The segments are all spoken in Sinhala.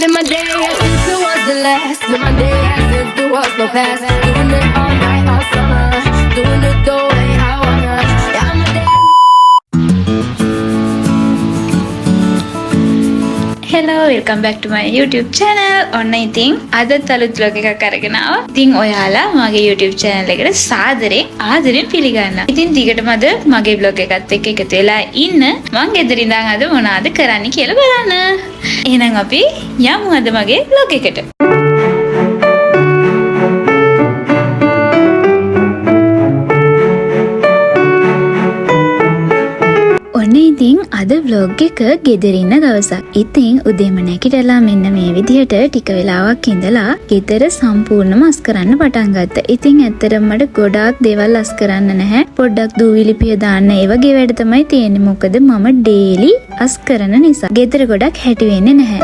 And my day as if it was the last. And my day as if there was no past. Doing it all night, all summer. Doing it the way I wanna. Yeah, my day. Hello, welcome back to my YouTube channel. ඔන්න ඉතින් අදත් අලුත් vlog එකක් අරගෙන ආවා. ඉතින් ඔයාලා මගේ YouTube channel එකට ආදරෙන් පිළිගන්නවා. ඉතින් දිගටම අද මගේ vlog එකත් එක්ක එකතු වෙලා ඉන්න. මං ගෙදර ඉඳන් අද මොනවද කරන්න කියලා බලන්න. එහෙනම් අපි යමු අද මගේ vlog එකට. ඉතින් අද vlog එක ගෙදර ඉන්න දවසක්. ඉතින් උදේම නැගිටලා මෙන්න මේ විදිහට ටික වෙලාවක් ඉඳලා ගෙදර සම්පූර්ණයෙන්ම අස් කරන්න පටන් ගත්තා. ඉතින් ඇත්තටම මට ගොඩාක් දේවල් අස් කරන්න නැහැ. පොඩ්ඩක් දූවිලි පිය දාන්න ඒ වගේ වැඩ තමයි තියෙන්නේ. මොකද මම ඩේලි අස් කරන නිසා. ගෙදර ගොඩක් හැටි වෙන්නේ නැහැ.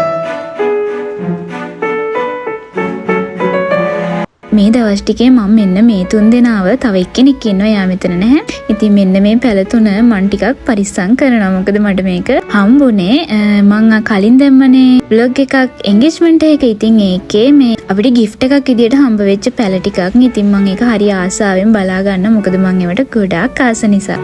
මේ දවස් ටිකේ මම මෙන්න මේ තුන් දෙනාව තව එක්කෙනෙක් ඉන්නවා යා මෙතන නැහැ. ඉතින් මෙන්න මේ පැල තුන මම ටිකක් පරිස්සම් කරනවා. මොකද මට මේක හම්බුනේ මං කලින් දැම්මනේ vlog එකක් engagement එක. ඉතින් ඒකේ මේ අපිට gift එකක් විදියට හම්බ වෙච්ච පැල ටිකක්. ඉතින් මම ඒක හරි ආසාවෙන් බලා ගන්න. මොකද මං ඒවට ගොඩාක් ආස නිසා.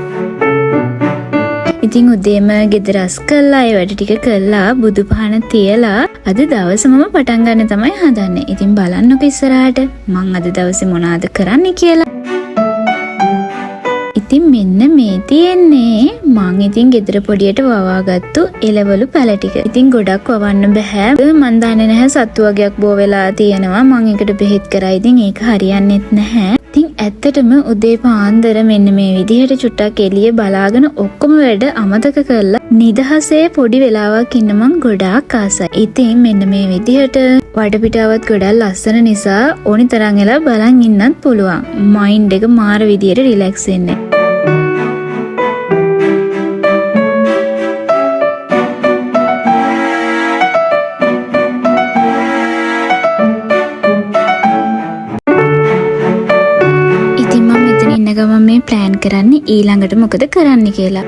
ඉතින් උදේම ගෙදර අස් කළා ඒ වැඩ ටික කළා බුදු පහන තියලා අද දවසම පටන් ගන්න තමයි හදන්නේ. ඉතින් බලන්නකො ඉස්සරහට මං අද දවසේ මොනවද කරන්නේ කියලා. ඉතින් මෙන්න මේ තියෙන්නේ මං ඉතින් ගෙදර පොඩියට වවාගත්තු එළවලු පැල ටික. ඉතින් ගොඩක් වවන්න බෑ. මං දන්නේ නැහැ සත්තු වර්ගයක් බෝ වෙලා තියෙනවා. මං ඒකට බෙහෙත් කරා. ඉතින් ඒක හරියන්නේත් නැහැ. ඉතින් ඇත්තටම උදේ පාන්දර මෙන්න මේ විදිහට චුට්ටක් එළිය බලාගෙන ඔක්කොම වැඩ අමතක කරලා නිදහසේ පොඩි වෙලාවක් ඉන්න මං ගොඩාක් ආසයි. ඉතින් මෙන්න මේ විදිහට වටපිටාවත් ගොඩක් ලස්සන නිසා ඕනි තරම් වෙලා බලන් ඉන්නත් පුළුවන්. මයින්ඩ් එක මාර විදිහට රිලැක්ස් වෙන්නේ. ප්ලෑන් කරන්නේ ඊළඟට මොකද කරන්න කියලා.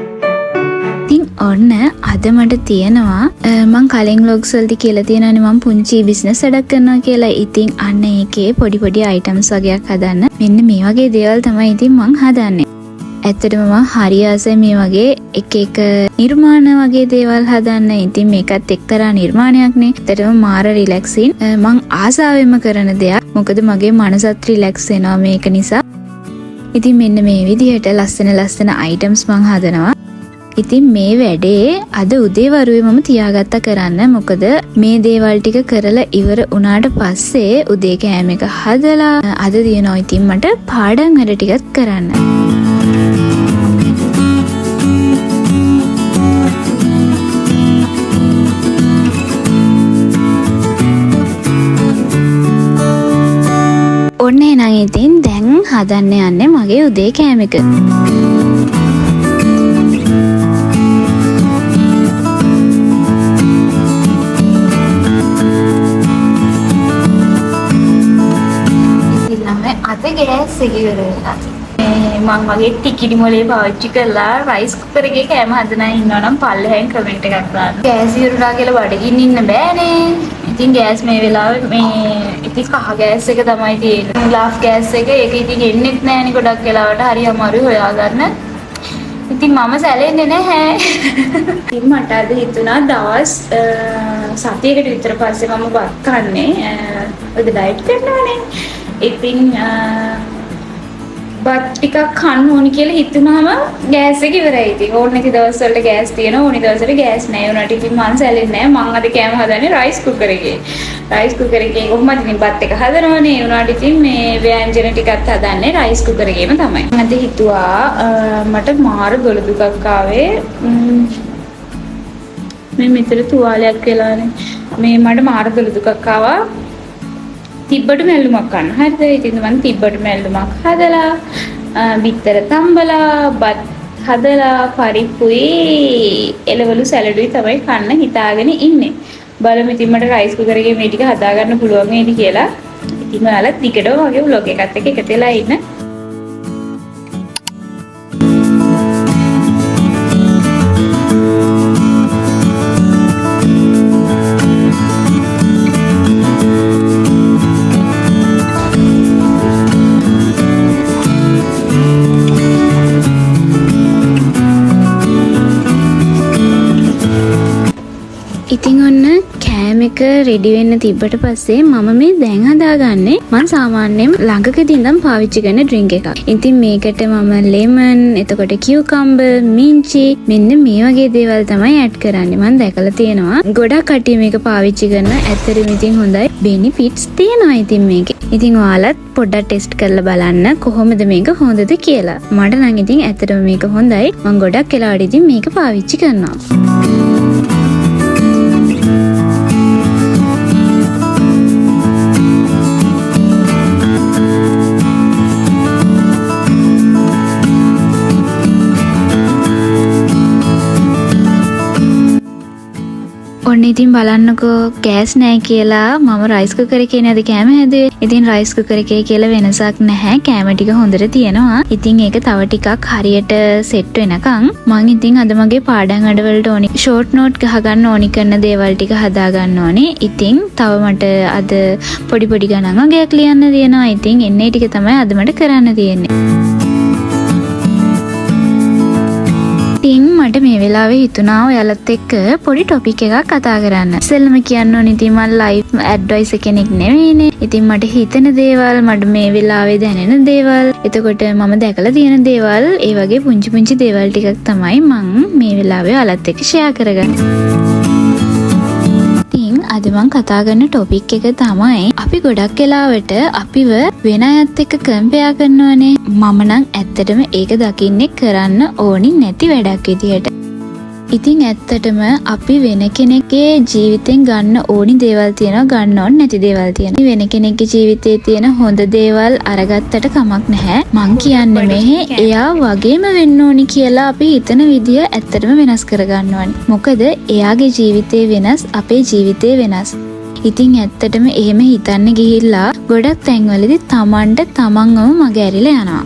ඉතින් ඔන්න අද මට තියෙනවා මං කලින් vlogs වලදී කියලා තියෙනවානේ මං පුංචි බිස්නස් වැඩක් කරනවා කියලා. ඉතින් අන්න ඒකේ පොඩි අයිටම්ස් වගේක් හදන්න. මෙන්න මේ වගේ දේවල් තමයි ඉතින් මං හදන්නේ. ඇත්තටම මං හරි ආසයි මේ වගේ එක නිර්මාණ වගේ දේවල් හදන්න. ඉතින් මේකත් එක්තරා නිර්මාණයක්නේ. ඇත්තටම මාර රිලැක්සින් මං ආසාවෙන්ම කරන දෙයක්. මොකද මගේ මනසත් රිලැක්ස් වෙනවා මේක නිසා. ඉතින් මෙන්න මේ විදිහට ලස්සන අයිටම්ස් මං හදනවා. ඉතින් මේ වැඩේ අද උදේවරුේ මම තියාගත්තා කරන්න. මොකද මේ දේවල් ටික කරලා ඉවර වුණාට පස්සේ උදේ කෑම එක හදලා අද දිනනවා ඉතින් මට පාඩම් වැඩ ටිකක් කරන්න. ඔන්න එහෙනම් ඉතින් දැන් හදන්න යන්නේ මගේ උදේ කෑම එක. අද ගෑස් එක ඉවරලා මම වගේ ටිකිඩි මොලේ පාවිච්චි කරලා රයිස් කුකර් එකේ කෑම හදනා ඉන්නවා නම් පල්ලෙහෙන් කමෙන්ට් එකක් දාන්න. ගෑස් ඉවරලා කියලා බඩගින්න ඉන්න බෑනේ. ඉතින් ගෑස් මේ වෙලාවේ මේ ඉතින් කහ ගෑස් එක තමයි තියෙන්නේ. ග්ලාස් ගෑස් එක ඒක ඉතින් එන්නෙත් නෑනේ ගොඩක් වෙලාවට. හරි අමාරුයි හොයාගන්න. ඉතින් මම සැලෙන්නේ නැහැ. ඉතින් මට අද හිතුණා දවස් සතියකට විතර පස්සේ මම බත් කන්නේ. ඔය ඩයට් කරනවානේ. ඉතින් බත් ටිකක් කන්න ඕනි කියලා හිතුනහම ගෑස් එක ඉවරයි. ඉතින් ඕන නැති දවස්වල ගෑස් තියෙනවා. ඕනි දවස්වල ගෑස් නැහැ. උනාට ඉතින් මං සැලෙන්නේ නැහැ. මං අද කෑම හදන්නේ රයිස් කුකර් එකේ. රයිස් කුකර් එකේ කොහොමද ඉතින් බත් එක හදනවනේ. උනාට ඉතින් මේ ව්‍යංජන ටිකත් හදන්නේ රයිස් කුකර් එකේම තමයි. අද හිතුවා මට මාර ගොළු දුකක් ආවේ. මේ මෙතන තුවාලයක් වෙලානේ. මේ මට මාර ගොළු දුකක් ආවා. තිබ්බට මැල්ලුමක් ගන්න. හරිද? ඉතින් මම තිබ්බට මැල්ලුමක් හදලා බිත්තර තම්බලා බත් හදලා පරිප්පුයි එළවලු සැලඩුයි තමයි කන්න හිතාගෙන ඉන්නේ. බලමු ඉතින් මට රයිස් කුකර් එකේ මේ ටික හදා ගන්න පුළුවන් වේද කියලා. ඉතින් ඔයාලා දිගටම වගේ vlog එකත් එක්ක එකතු වෙලා ඉන්න. ඔන්න කෑම එක රෙඩි වෙන්න තිබ්බට පස්සේ මම මේ දැන් හදාගන්නේ මම සාමාන්‍යයෙන් ළඟකදී ඉඳන් පාවිච්චි කරන ඩ්‍රින්ක් එකක්. ඉතින් මේකට මම ලෙමන්, එතකොට කියුකම්බර්, මින්චි මෙන්න මේ වගේ දේවල් තමයි ඇඩ් කරන්නේ. මම දැකලා තියෙනවා ගොඩක් කට්ටිය මේක පාවිච්චි කරන. ඇත්තටම ඉතින් හොඳයි. බෙනිෆිට්ස් තියෙනවා ඉතින් මේකේ. ඉතින් ඔයාලත් පොඩ්ඩක් ටෙස්ට් කරලා බලන්න කොහොමද මේක හොඳද කියලා. මට නම් ඉතින් ඇත්තටම මේක හොඳයි. මම ගොඩක් වෙලාවට ඉතින් මේක පාවිච්චි කරනවා. ඔන්න ඉතින් බලන්නකෝ ගෑස් නැහැ කියලා මම රයිස් කුකර් එකේ නේද කෑම හැදුවේ. ඉතින් රයිස් කුකර් එකේ කියලා වෙනසක් නැහැ. කෑම ටික හොඳට තියෙනවා. ඉතින් ඒක තව ටිකක් හරියට සෙට් වෙනකන් මම ඉතින් අද මගේ පාඩම් අඩවලට ඕනි ෂෝට් නෝට් ගහගන්න ඕනි කරන දේවල් ටික හදා ගන්න ඕනේ. ඉතින් තව මට අද පොඩි පොඩි ගණන් වගේක් ලියන්න තියෙනවා. ඉතින් එන්නේ ටික තමයි අද මට කරන්න තියෙන්නේ. ඉතින් මට මේ වෙලාවේ හිතුණා ඔයාලත් එක්ක පොඩි ටොපික් එකක් කතා කරන්න. ඉස්සෙල්ලම කියන්න ඕනේ ඉතින් මම ලයිෆ් ඇඩ්වයිසර් කෙනෙක් නෙවෙයිනේ. ඉතින් මට හිතෙන දේවල්, මට මේ වෙලාවේ දැනෙන දේවල්, එතකොට මම දැකලා තියෙන දේවල්, ඒ වගේ පුංචි පුංචි දේවල් ටිකක් තමයි මම මේ වෙලාවේ ඔයාලත් එක්ක ෂෙයා කරගන්නේ. අද මම කතා කරන ටොපික් එක තමයි අපි ගොඩක් වෙලාවට අපිව වෙන අයත් එක්ක කම්පෙයා කරනවනේ. මම නම් ඇත්තටම ඒක දකින්නේ කරන්න ඕනි නැති වැඩක් විදියට. ඉතින් ඇත්තටම අපි වෙන කෙනෙක්ගේ ජීවිතෙන් ගන්න ඕනි දේවල් තියෙනවා, ගන්න ඕන නැති දේවල් තියෙනවා. වෙන කෙනෙක්ගේ ජීවිතේ තියෙන හොඳ දේවල් අරගත්තට කමක් නැහැ. මං කියන්නේ මෙහෙ එයා වගේම වෙන්න ඕනි කියලා අපි හිතන විදිය ඇත්තටම වෙනස් කරගන්න ඕනි. මොකද එයාගේ ජීවිතේ වෙනස්, අපේ ජීවිතේ වෙනස්. ඉතින් ඇත්තටම එහෙම හිතන්න ගිහිල්ලා ගොඩක් තැන්වලදී Tamanට තමන්වම මග ඇරිලා යනවා.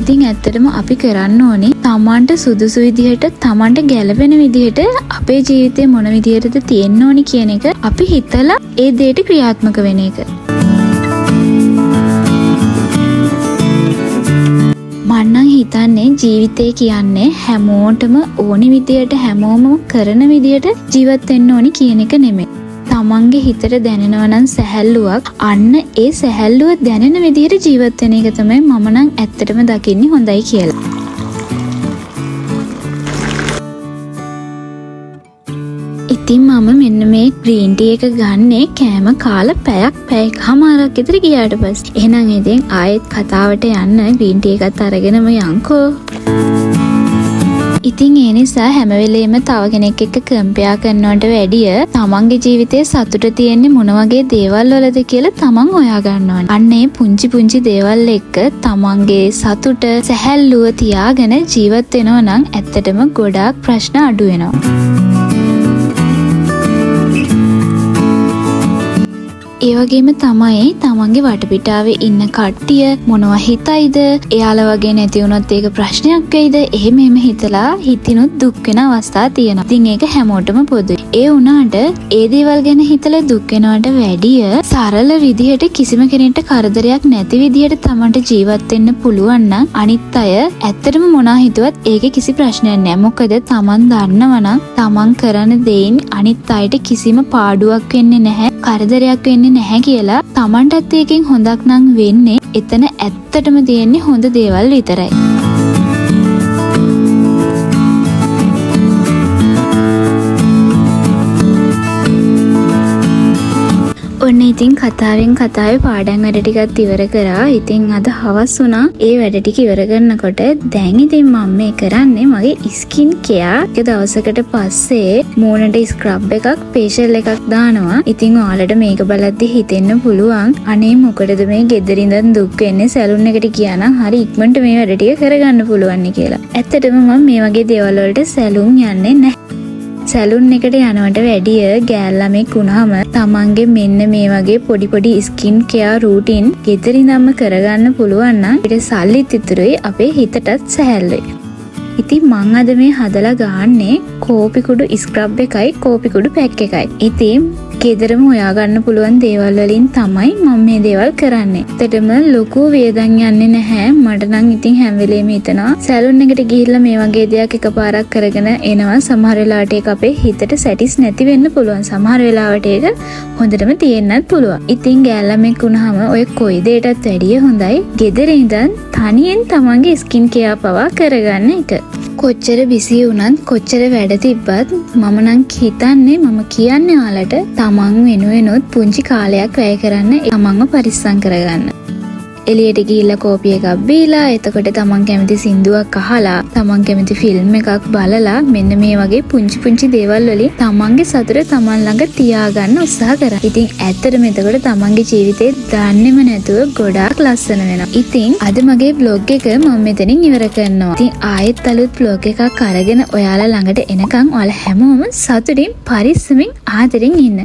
ඉතින් ඇත්තටම අපි කරන්න ඕනේ තමන්ට සුදුසු විදිහට, තමන්ට ගැළපෙන විදිහට අපේ ජීවිතේ මොන විදිහටද තියෙන්න ඕනි කියන එක අපි හිතලා ඒ දෙයට ක්‍රියාත්මක වෙන එක. මන්නම් හිතන්නේ ජීවිතේ කියන්නේ හැමෝටම ඕනි විදිහට, හැමෝම කරන විදිහට ජීවත් වෙන්න ඕනි කියන එක නෙමෙයි. තමන්ගේ හිතට දැනෙනවා නම් සැහැල්ලුවක්, අන්න ඒ සැහැල්ලුව දැනෙන විදිහට ජීවත් වෙන එක තමයි මම නම් ඇත්තටම දකින්නේ හොඳයි කියලා. ඉතින් මම මෙන්න මේ ග්‍රීන් ටී එක ගන්නේ කෑම කාලා පැයකමාරක් විතර ගියාට පස්සේ. එහෙනම් ඉතින් ආයෙත් කතාවට යන්න ග්‍රීන් ටී එකත් අරගෙනම යන්කෝ. ඉතින් ඒ නිසා හැම වෙලේම තව කෙනෙක් එක්ක කම්පෙයා කරනවට වැඩිය තමන්ගේ ජීවිතේ සතුට තියෙන්නේ මොන වගේ දේවල් වලද කියලා තමන් හොයාගන්න ඕනේ. අන්න ඒ පුංචි පුංචි දේවල් එක්ක තමන්ගේ සතුට, සැහැල්ලුව තියාගෙන ජීවත් වෙනවා නම් ඇත්තටම ගොඩාක් ප්‍රශ්න අඩු වෙනවා. ඒ වගේම තමයි තමන්ගේ වටපිටාවේ ඉන්න කට්ටිය මොනවා හිතයිද, එයාලා වගේ නැති වුණොත් ඒක ප්‍රශ්නයක් වෙයිද, එහෙම හිතලා හිතිනුත් දුක් වෙන අවස්ථා තියෙනවා. ඉතින් ඒක හැමෝටම පොදුයි. ඒ වුණාට ඒ දේවල් ගැන හිතලා දුක් වෙනවට වැඩිය සරල විදිහට කිසිම කෙනෙක්ට කරදරයක් නැති විදිහට තමන්ට ජීවත් වෙන්න පුළුවන් නම් අනිත් අය ඇත්තටම මොනවා හිතුවත් ඒකේ කිසි ප්‍රශ්නයක් නැහැ. මොකද තමන් දන්නවනම් තමන් කරන දේෙන් අනිත් අයට කිසිම පාඩුවක් වෙන්නේ නැහැ, කරදරයක් වෙන්නේ නැහැ කියලා තමන්ටත් ඒකෙන් හොඳක් නම් වෙන්නේ. එතන ඇත්තටම තියෙන්නේ හොඳ දේවල් විතරයි. ඔන්න ඉතින් කතාවෙන් කතාවේ පාඩම් වැඩ ටිකත් ඉවර කරා. ඉතින් අද හවස් වුණා ඒ වැඩ ටික ඉවර කරනකොට දැන් ඉතින් මම මේ කරන්නේ මගේ ස්කින් කෙයාර්. එක දවසකට පස්සේ මූණට ස්ක්‍රබ් එකක්, ෆේෂියල් එකක් දානවා. ඉතින් ඔයාලට මේක බලද්දි හිතෙන්න පුළුවන් අනේ මොකටද මේ ගෙදර ඉඳන් දුක් වෙන්නේ, සැලුන් එකට ගියා නම් හරි ඉක්මනට මේ වැඩ ටික කරගන්න පුළුවන් කියලා. ඇත්තටම මම මේ වගේ දේවල් වලට සැලුන් යන්නේ නැහැ. සැලුන් එකට යනවට වැඩිය ගෑල් ළමෙක් වුණාම තමන්ගේ මෙන්න මේ වගේ පොඩි පොඩි ස්කින් කෙයාර් රූටින් ගෙදර ඉඳන්ම කරගන්න පුළුවන් නම් ඊට සල්ලිත් ඉතුරුයි, අපේ හිතටත් සැහැල්ලුයි. ඉතින් මං අද මේ හදලා ගන්නේ කෝපි කුඩු ස්ක්‍රබ් එකයි කෝපි කුඩු පැක් එකයි. ඉතින් ගෙදරම හොයාගන්න පුළුවන් දේවල් වලින් තමයි මම මේ දේවල් කරන්නේ. ඇත්තටම ලොකු වේදන් යන්නේ නැහැ. මට නම් ඉතින් හැම වෙලේම හිතනවා සැලුන් එකට ගිහිල්ලා මේ වගේ දෙයක් එකපාරක් කරගෙන එනවා. සමහර වෙලාවට ඒක අපේ හිතට සැටිස් නැති වෙන්න පුළුවන්. සමහර වෙලාවට ඒක හොඳටම තියෙන්නත් පුළුවන්. ඉතින් ගෑල්ලමෙක් වුණාම ඔය කොයි දෙයකටත් වැඩිය හොඳයි ගෙදර ඉඳන් තනියෙන් තමන්ගේ ස්කින් කෙයා පවා කරගන්න එක. කොච්චර බිසි වුණත් කොච්චර වැඩ තිබ්බත් මම නම් හිතන්නේ මම කියන්නේ ඔයාලට තමන් වෙනුවෙනොත් පුංචි කාලයක් වැය කරන්න තමන්ව පරිස්සම් කරගන්න. එළියට ගිහිල්ලා කෝපි එකක් බීලා එතකොට තමන් කැමති සින්දුවක් අහලා තමන් කැමති ෆිල්ම් එකක් බලලා මෙන්න මේ වගේ පුංචි පුංචි දේවල් වලින් තමන්ගේ සතුට තමන් ළඟ තියාගන්න උත්සාහ කරා. ඉතින් ඇත්තටම එතකොට තමන්ගේ ජීවිතේ දන්නේම නැතුව ගොඩාක් ලස්සන වෙනවා. ඉතින් අද මගේ බ්ලොග් එක මම මෙතනින් ඉවර කරනවා. ඉතින් ආයෙත් අලුත් බ්ලොග් එකක් අරගෙන ඔයාලා ළඟට එනකන් ඔයාලා හැමෝම සතුටින් පරිස්සමින් ආදරෙන් ඉන්න.